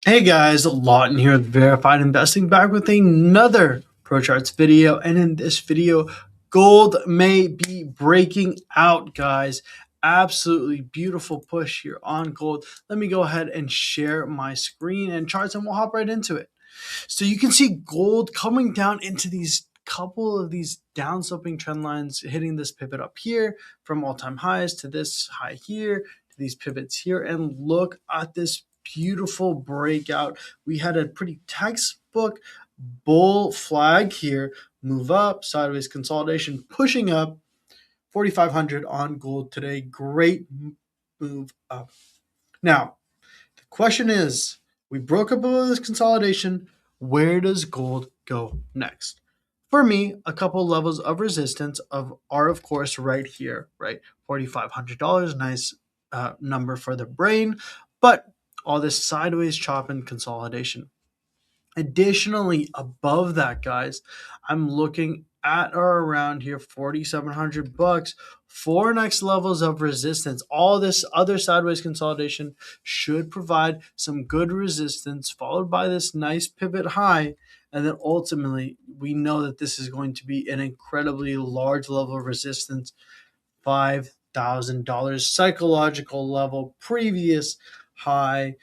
Hey guys, Lawton here with Verified Investing, back with another Pro Charts video. And in this video, gold may be breaking out, guys. Absolutely beautiful push here on gold. Let me go ahead and share my screen and charts and we'll hop right into it. So you can see gold coming down into these couple of these down sloping trend lines, hitting this pivot up here from all-time highs to this high here, to these pivots here. And look at this beautiful breakout. We had a pretty textbook bull flag here, move up, sideways consolidation, pushing up 4,500 on gold today. Great move up. Now, the question is, we broke up above this consolidation. Where does gold go next? For me, a couple levels of resistance are of course right here, right? $4,500, nice number for the brain, but all this sideways chop and consolidation. Additionally, above that, guys, I'm looking at or around here 4,700 bucks for next levels of resistance. All this other sideways consolidation should provide some good resistance, followed by this nice pivot high. And then ultimately, we know that this is going to be an incredibly large level of resistance, $5,000 psychological level, previous high.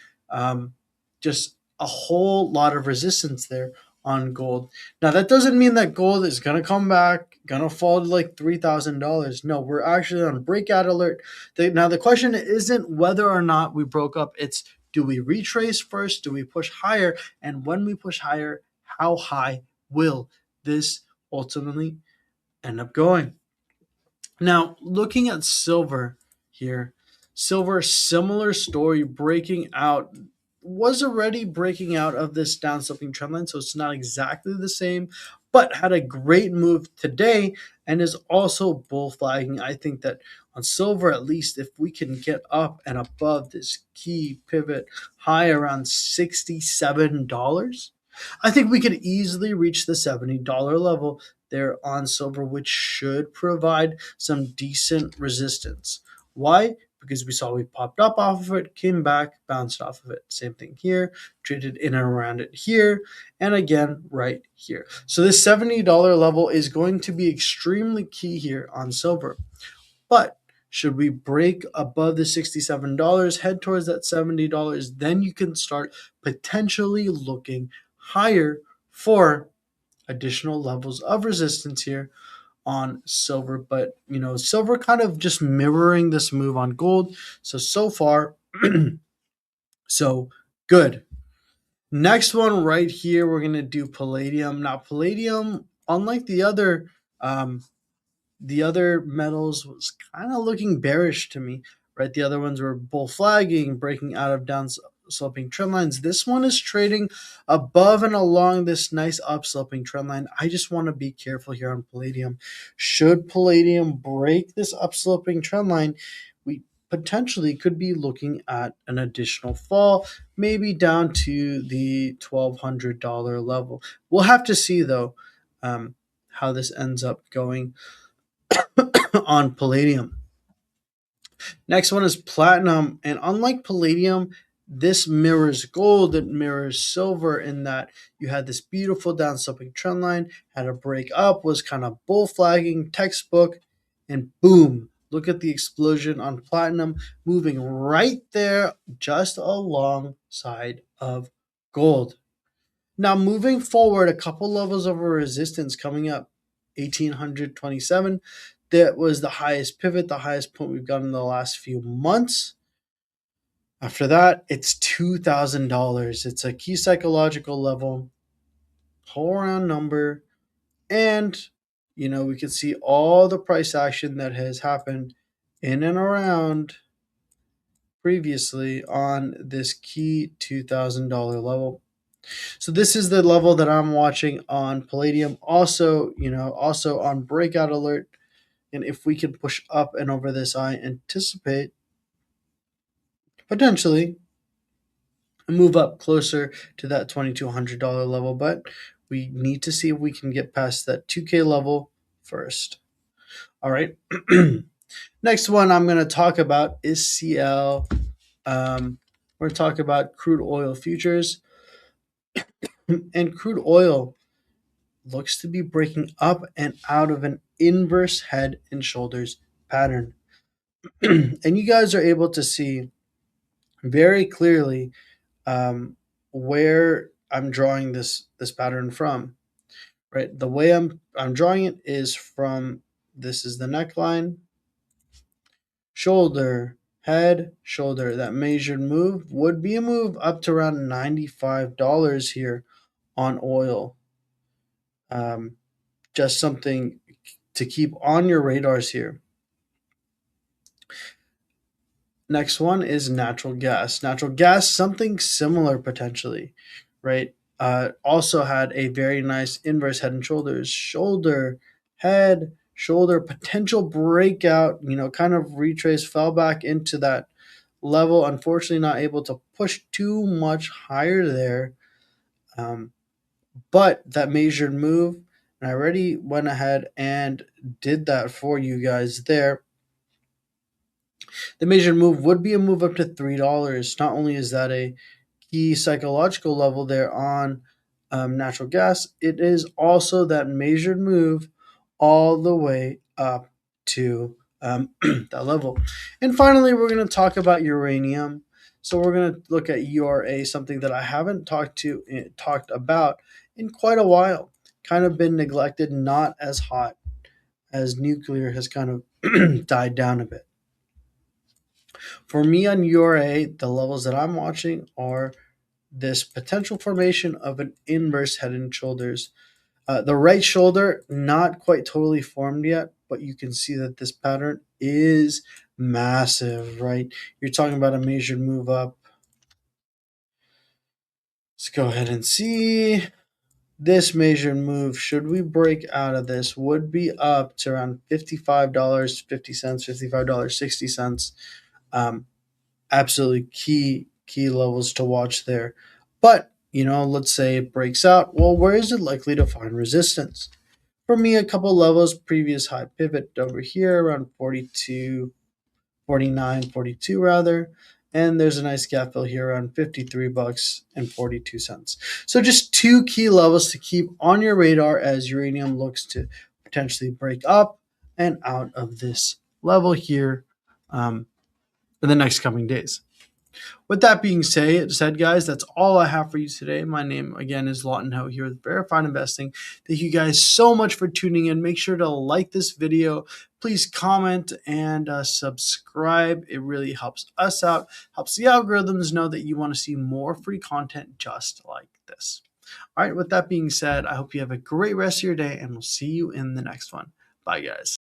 Just a whole lot of resistance there on gold. Now that doesn't mean that gold is gonna come back, gonna fall to like $3,000. No, we're actually on breakout alert. Now the question isn't whether or not we broke up. It's, do we retrace first? Do we push higher? And when we push higher, how high will this ultimately end up going? Now, looking at silver here, silver, similar story, breaking out, was already breaking out of this down sloping trend line, so it's not exactly the same, but had a great move today and is also bull flagging. I think that on silver, at least, if we can get up and above this key pivot high around $67, I think we could easily reach the $70 level there on silver, which should provide some decent resistance. Why? Because we saw we popped up off of it, came back, bounced off of it. Same thing here, traded in and around it here, and again right here. So this $70 level is going to be extremely key here on silver. But should we break above the $67, head towards that $70, then you can start potentially looking higher for additional levels of resistance here on silver. But silver kind of just mirroring this move on gold. So far so good. Next one right here, we're gonna do palladium. Now palladium, unlike the other metals, was kind of looking bearish to me, right? The other ones were bull flagging, breaking out of down sloping trend lines. This one is trading above and along this nice upsloping trend line. I just want to be careful here on palladium. Should palladium break this upsloping trend line, we potentially could be looking at an additional fall, maybe down to the $1,200 level. We'll have to see though, how this ends up going on palladium. Next one is platinum, and unlike palladium, this mirrors gold, it mirrors silver in that you had this beautiful down sloping trend line, had a break up, was kind of bull flagging, textbook, and boom, look at the explosion on platinum, moving right there just alongside of gold. Now moving forward, a couple levels of resistance coming up. 1827, that was the highest pivot, the highest point we've gotten in the last few months. After that, it's $2,000. It's a key psychological level, whole round number, and we can see all the price action that has happened in and around previously on this key $2,000 level. So this is the level that I'm watching on palladium. Also, also on breakout alert. And if we can push up and over this, I anticipate potentially a move up closer to that $2,200 level. But we need to see if we can get past that 2K level first. All right. Next one I'm going to talk about is CL. we're going to talk about crude oil futures. And crude oil looks to be breaking up and out of an inverse head and shoulders pattern. And you guys are able to see very clearly where I'm drawing this pattern from. Right, the way I'm drawing it is from, this is the neckline, shoulder, head, shoulder. That measured move would be a move up to around $95 here on oil. Just something to keep on your radars here. Next one is natural gas. Natural gas, something similar potentially, right? Also had a very nice inverse head and shoulders, shoulder, head, shoulder, potential breakout, kind of retrace, fell back into that level. Unfortunately, not able to push too much higher there. But that measured move, and I already went ahead and did that for you guys there. The measured move would be a move up to $3. Not only is that a key psychological level there on natural gas, it is also that measured move all the way up to that level. And finally, we're going to talk about uranium. So we're going to look at URA, something that I haven't talked about in quite a while. Kind of been neglected, not as hot as nuclear has kind of died down a bit. For me on URA, the levels that I'm watching are this potential formation of an inverse head and shoulders. The right shoulder, not quite totally formed yet, but you can see that this pattern is massive, right? You're talking about a measured move up. Let's go ahead and see. This measured move, should we break out of this, would be up to around $55.50, $55.60. Absolutely key levels to watch there. But let's say it breaks out. Well, where is it likely to find resistance? For me, a couple levels, previous high pivot over here around 42, 49, 42 rather. And there's a nice gap fill here around $53.42. So just two key levels to keep on your radar as uranium looks to potentially break up and out of this level here in the next coming days. With that being said, guys, that's all I have for you today. My name, again, is Lawton Ho here with Verified Investing. Thank you guys so much for tuning in. Make sure to like this video. Please comment and subscribe. It really helps us out, helps the algorithms know that you want to see more free content just like this. All right, with that being said, I hope you have a great rest of your day, and we'll see you in the next one. Bye, guys.